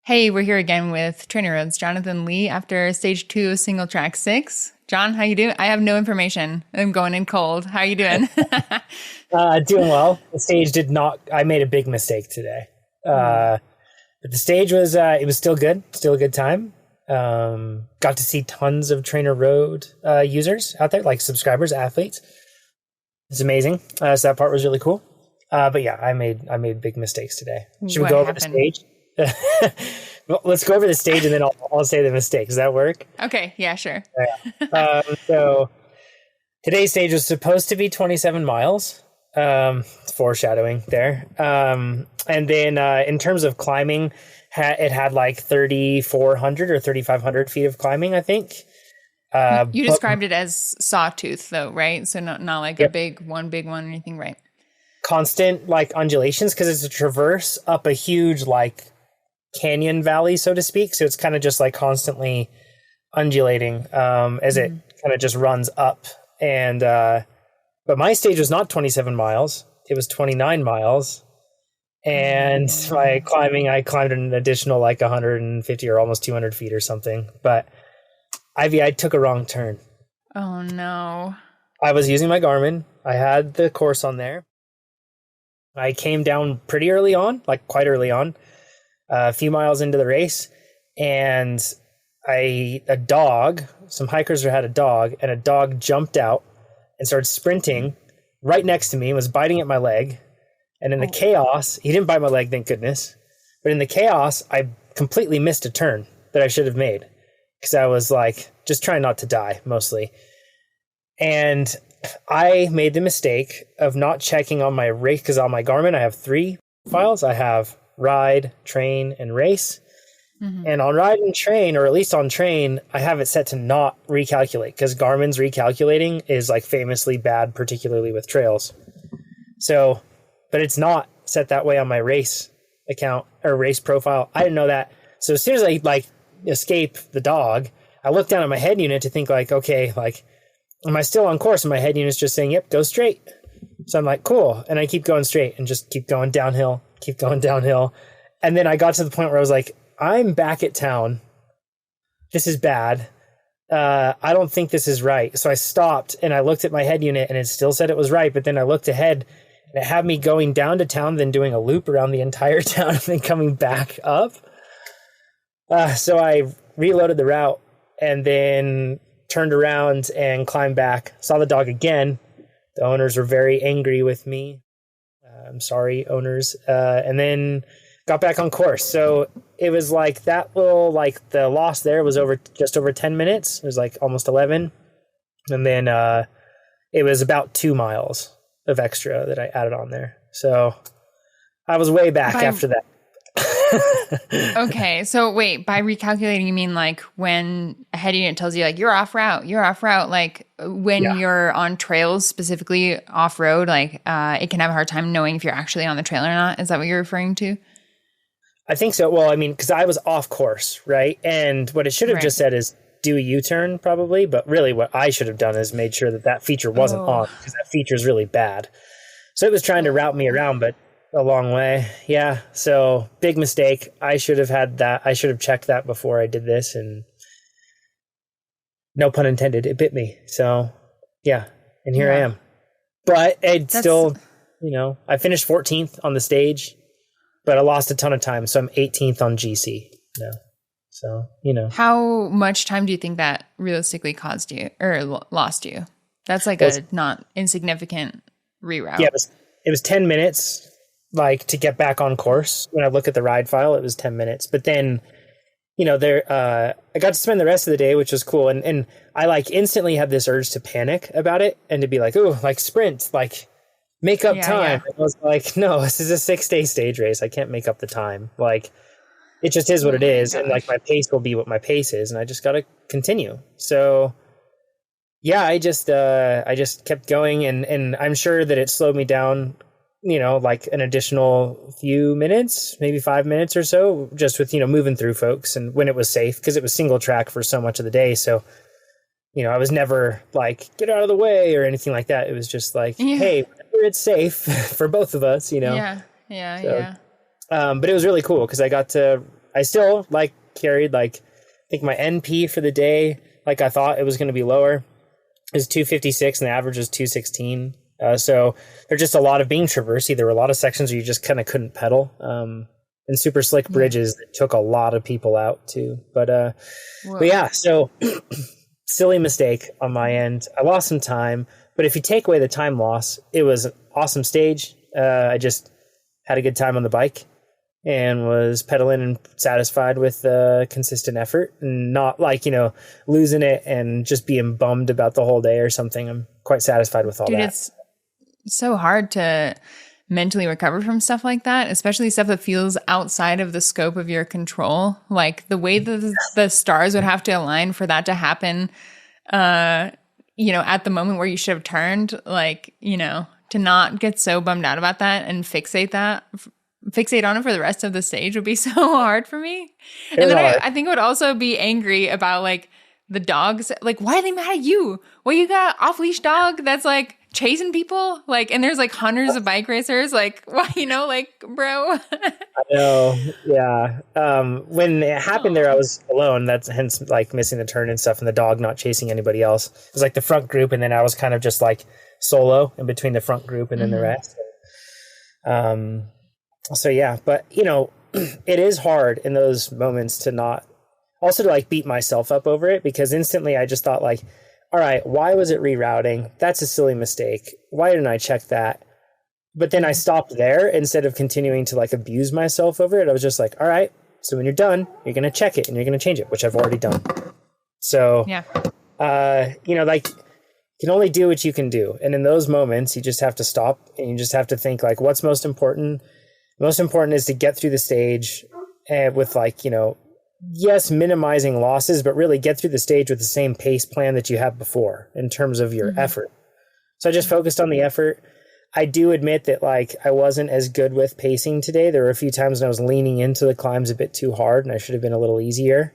Hey, we're here again with TrainerRoad's Jonathan Lee after stage 2 of single track 6. John, how you doing? I have no information. I'm going in cold. How you doing? Doing well. The stage did not. I made a big mistake today. But the stage was. It was still good. Still a good time. Got to see tons of TrainerRoad users out there, like subscribers, athletes. It's amazing. So that part was really cool. But yeah, I made big mistakes today. Should we go over the stage? Well, let's go over the stage and then I'll say the mistake. Does that work? Okay. Yeah, sure. So today's stage was supposed to be 27 miles. Foreshadowing there. And then in terms of climbing, it had like 3,400 or 3,500 feet of climbing, I think. You described it as sawtooth though, right? So not like Yep. a big one or anything, right? Constant like undulations because it's a traverse up a huge like canyon valley, so to speak. So it's kind of just like constantly undulating as it kind of just runs up. And but my stage was not 27 miles. It was 29 miles. And I climbed an additional like 150 or almost 200 feet or something. But I took a wrong turn. Oh, no. I was using my Garmin. I had the course on there. I came down pretty early on, like quite early on, a few miles into the race. And some hikers had a dog, and a dog jumped out and started sprinting right next to me and was biting at my leg. And in the chaos, he didn't bite my leg, thank goodness. But in the chaos, I completely missed a turn that I should have made because I was like just trying not to die mostly. And I made the mistake of not checking on my race because on my Garmin, I have 3 files. I have ride, train, and race. And on ride and train, or at least on train, I have it set to not recalculate because Garmin's recalculating is like famously bad, particularly with trails. So, but it's not set that way on my race account or race profile. I didn't know that. So as soon as I like escape the dog, I look down at my head unit to think like, okay, like, am I still on course? And my head unit's just saying, yep, go straight. So I'm like, cool. And I keep going straight and just keep going downhill. And then I got to the point where I was like, I'm back at town. This is bad. I don't think this is right. So I stopped and I looked at my head unit and it still said it was right. But then I looked ahead and it had me going down to town, then doing a loop around the entire town and then coming back up. So I reloaded the route and then turned around and climbed back, saw the dog again. The owners were very angry with me. I'm sorry, owners. And then got back on course. So it was like that little, like the loss there was just over 10 minutes. It was like almost 11. And then it was about 2 miles of extra that I added on there. So I was way back after that. Okay. So wait, by recalculating, you mean like when a head unit tells you like you're off route, like when you're on trails, specifically off road, like it can have a hard time knowing if you're actually on the trail or not. Is that what you're referring to? I think so. Well, I mean, because I was off course, right? And what it should have just said is do a U-turn probably. But really what I should have done is made sure that feature wasn't on because that feature is really bad. So it was trying to route me around, but a long way. Yeah. So big mistake. I should have had that. I should have checked that before I did this. And no pun intended, it bit me. So yeah. And here I am. But it's still, I finished 14th on the stage. But I lost a ton of time, so I'm 18th on GC now. So, How much time do you think that realistically caused you or lost you? That's like a not insignificant reroute. Yeah, it was 10 minutes, like, to get back on course. When I look at the ride file, it was 10 minutes. But then, I got to spend the rest of the day, which was cool. And I, like, instantly had this urge to panic about it and to be like, oh, like, sprint, like, make up time. Yeah. I was like, no, this is a 6-day stage race. I can't make up the time. Like, it just is what it is. And like my pace will be what my pace is. And I just got to continue. So yeah, I just kept going and I'm sure that it slowed me down, like an additional few minutes, maybe 5 minutes or so, just with, moving through folks and when it was safe because it was single track for so much of the day. So, I was never like, get out of the way or anything like that. It was just like, hey, it's safe for both of us, Yeah. But it was really cool because I I still like carried like, I think my NP for the day, like I thought it was going to be lower, is 256 and the average is 216. So there's just a lot of being traversy. There were a lot of sections where you just kind of couldn't pedal. And super slick bridges that took a lot of people out too. But yeah, so silly mistake on my end. I lost some time, but if you take away the time loss, it was an awesome stage. I just had a good time on the bike and was pedaling and satisfied with consistent effort and not like, losing it and just being bummed about the whole day or something. I'm quite satisfied with all that. It's so hard to mentally recover from stuff like that, especially stuff that feels outside of the scope of your control. Like the way that the stars would have to align for that to happen, at the moment where you should have turned, like, to not get so bummed out about that and fixate on it for the rest of the stage would be so hard for me. And then I think I would also be angry about like the dogs. Like, why are they mad at you? Well, you got off leash dog that's like chasing people, like, and there's like hundreds of bike racers. Like, why, like, bro? I know. Yeah. When it happened there, I was alone. That's hence like missing the turn and stuff, and the dog not chasing anybody else. It was like the front group, and then I was kind of just like solo in between the front group and then the rest. So yeah, but it is hard in those moments to not also to like beat myself up over it, because instantly I just thought like, all right, why was it rerouting? That's a silly mistake. Why didn't I check that? But then I stopped there instead of continuing to like abuse myself over it. I was just like, all right, so when you're done, you're going to check it and you're going to change it, which I've already done. So, like you can only do what you can do. And in those moments, you just have to stop and you just have to think like, what's most important? Most important is to get through the stage with like, yes, minimizing losses, but really get through the stage with the same pace plan that you have before in terms of your effort. So I just focused on the effort. I do admit that like I wasn't as good with pacing today. There were a few times when I was leaning into the climbs a bit too hard and I should have been a little easier.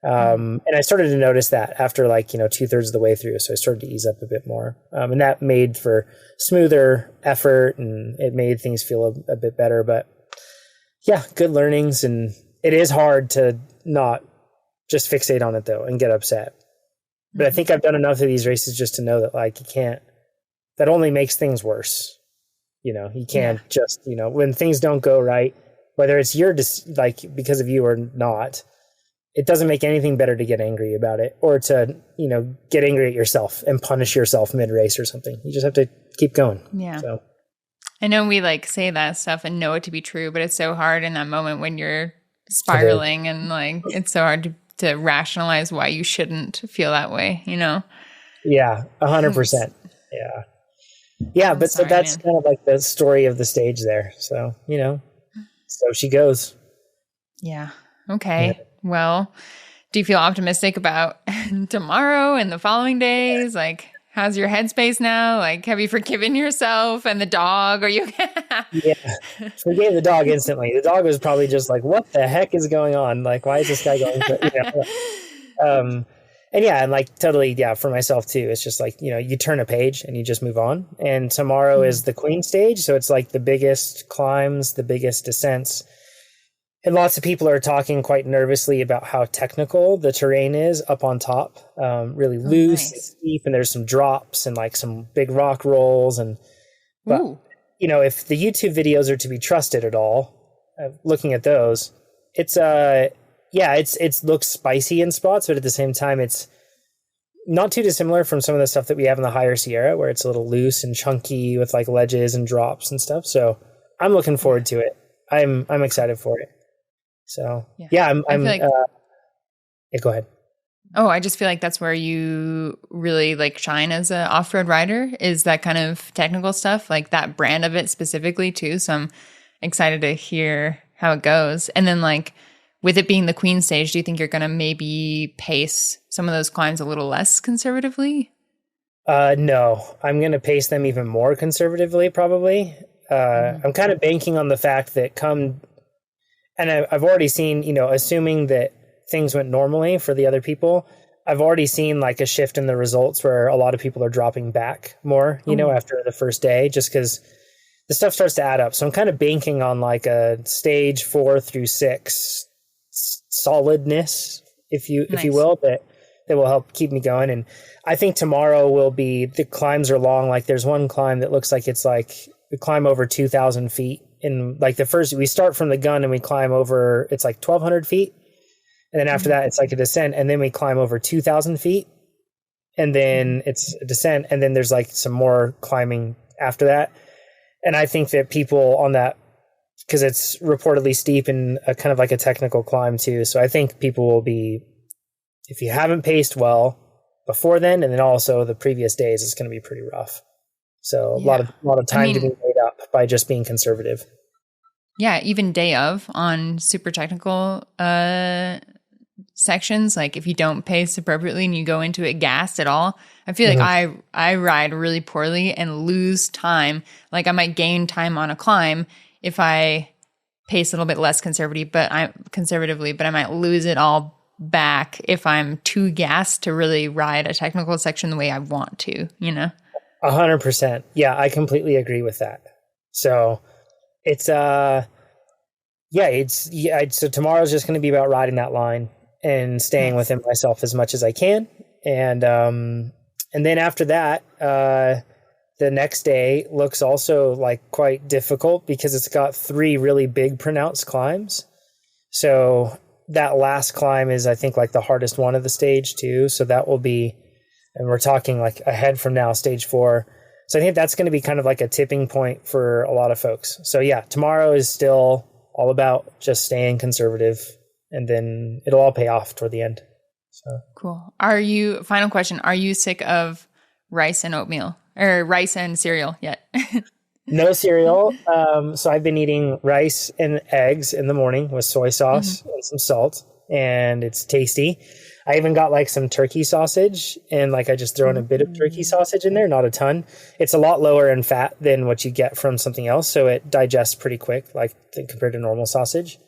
And I started to notice that after like, 2/3 of the way through. So I started to ease up a bit more. And that made for smoother effort and it made things feel a bit better. But yeah, good learnings. And it is hard to not just fixate on it though and get upset. But I think I've done enough of these races just to know that like you can't, that only makes things worse. You can't just, when things don't go right, whether it's like because of you or not, it doesn't make anything better to get angry about it or to, get angry at yourself and punish yourself mid-race or something. You just have to keep going. Yeah. So I know we like say that stuff and know it to be true, but it's so hard in that moment when you're spiraling and like, it's so hard to rationalize why you shouldn't feel that way, Yeah, 100%. Yeah. Yeah, but so that's kind of like the story of the stage there. So, so she goes. Yeah. Okay. Yeah. Well, do you feel optimistic about tomorrow and the following days? Like, how's your headspace now? Like, have you forgiven yourself and the dog? Are you? Yeah, forgave the dog instantly. The dog was probably just like, what the heck is going on? Like, why is this guy going? And yeah, and like totally, yeah, for myself too. It's just like, you turn a page and you just move on. And tomorrow is the Queen stage. So it's like the biggest climbs, the biggest descents. And lots of people are talking quite nervously about how technical the terrain is up on top. Really loose, and steep, and there's some drops and like some big rock rolls. But if the YouTube videos are to be trusted at all, looking at those, it's it looks spicy in spots, but at the same time, it's not too dissimilar from some of the stuff that we have in the higher Sierra, where it's a little loose and chunky with like ledges and drops and stuff. So I'm looking forward to it. I'm excited for it. So I'm go ahead. Oh, I just feel like that's where you really like shine as an off-road rider, is that kind of technical stuff, like that brand of it specifically too. So I'm excited to hear how it goes. And then like, with it being the Queen stage, do you think you're going to maybe pace some of those climbs a little less conservatively? No, I'm going to pace them even more conservatively, probably. I'm kind of banking on the fact that and I've already seen, assuming that things went normally for the other people, I've already seen like a shift in the results where a lot of people are dropping back more, after the first day, just because the stuff starts to add up. So I'm kind of banking on like a stage 4 through 6 solidness, if you Nice. will, that will help keep me going. And I think tomorrow will be, the climbs are long. Like there's one climb that looks like it's like we climb over 2,000 feet. And like the first, we start from the gun and we climb over, it's like 1,200 feet. And then after that, it's like a descent. And then we climb over 2,000 feet. And then it's a descent. And then there's like some more climbing after that. And I think that people on that, because it's reportedly steep and a kind of like a technical climb too. So I think people will be, if you haven't paced well before then, and then also the previous days, it's going to be pretty rough. So a lot of time to be made up by just being conservative. Yeah, even day of on super technical sections, like if you don't pace appropriately and you go into it gassed at all, I feel like I ride really poorly and lose time. Like I might gain time on a climb if I pace a little bit less conservatively, but I might lose it all back if I'm too gassed to really ride a technical section the way I want to, 100%. Yeah, I completely agree with that. So it's so tomorrow's just going to be about riding that line and staying within myself as much as I can. And then after that, the next day looks also like quite difficult because it's got 3 really big pronounced climbs. So that last climb is, I think, like the hardest one of the stage too. So that will be, and we're talking like ahead from now, stage 4. So I think that's going to be kind of like a tipping point for a lot of folks. So yeah, tomorrow is still all about just staying conservative, and then it'll all pay off toward the end. So cool. Final question, are you sick of rice and oatmeal or rice and cereal yet? No cereal. So I've been eating rice and eggs in the morning with soy sauce and some salt, and it's tasty. I even got like some turkey sausage, and like I just throw in a bit of turkey sausage in there, not a ton. It's a lot lower in fat than what you get from something else, so it digests pretty quick, like compared to normal sausage.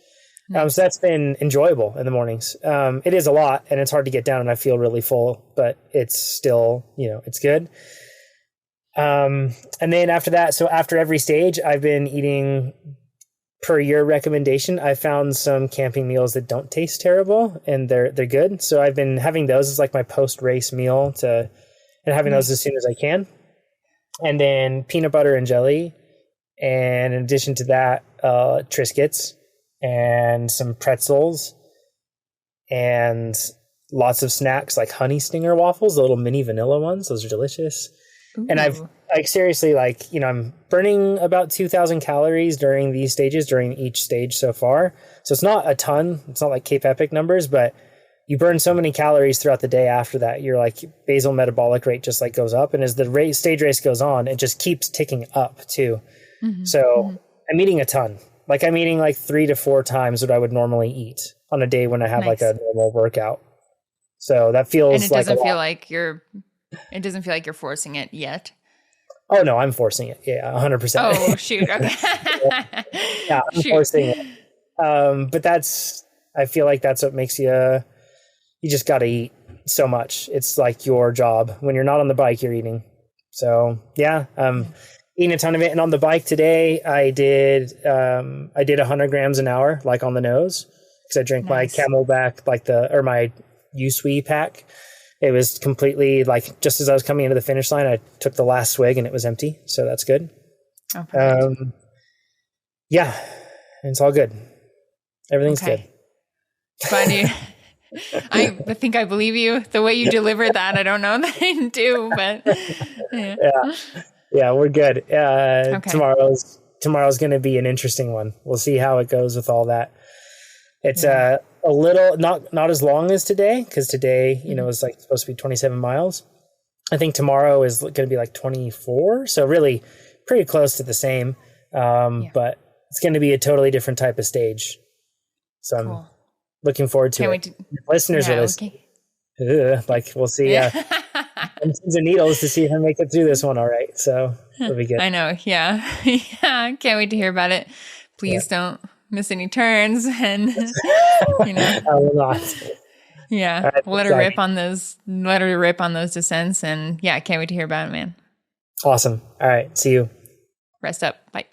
So that's been enjoyable in the mornings. It is a lot, and it's hard to get down, and I feel really full, but it's still, it's good. And then after that, so after every stage, I've been eating, per your recommendation, I found some camping meals that don't taste terrible, and they're good. So I've been having those as like my post-race meal and having those as soon as I can. And then peanut butter and jelly. And in addition to that, Triscuits and some pretzels and lots of snacks like honey stinger waffles, the little mini vanilla ones. Those are delicious. Ooh. And I've seriously, I'm burning about 2,000 calories during these stages, during each stage so far. So it's not a ton. It's not like Cape Epic numbers, but you burn so many calories throughout the day after that. Your like basal metabolic rate just like goes up. And as the stage race goes on, it just keeps ticking up too. So I'm eating a ton. Like I'm eating like 3 to 4 times what I would normally eat on a day when I have like a normal workout. So that feels and it doesn't feel like you're forcing it yet. Oh no, I'm forcing it. Yeah, 100%. Oh shoot. Okay. Yeah, I'm forcing it. But I feel like that's what makes you just got to eat so much. It's like your job. When you're not on the bike, you're eating. So yeah, eating a ton of it. And on the bike today, I did 100 grams an hour, like on the nose, because I drank my Camelback, my USAC pack. It was completely like, just as I was coming into the finish line, I took the last swig and it was empty. So that's good. Oh, yeah, it's all good. Everything's good. Funny. I think I believe you. The way you delivered that, I don't know that I do, but yeah, we're good. Tomorrow's going to be an interesting one. We'll see how it goes with all that. It's a little not as long as today, because today is like supposed to be 27 miles. I think tomorrow is going to be like 24, so really pretty close to the same. But it's going to be a totally different type of stage. So I'm looking forward to it. Listeners are listening. Like we'll see. Pins and needles to see if I make it through this one. All right, so it'll be good. I know. Yeah. Can't wait to hear about it. Please don't miss any turns, and I will not. Yeah, right, let her rip on those descents, and can't wait to hear about it, man. Awesome. All right, see you. Rest up. Bye.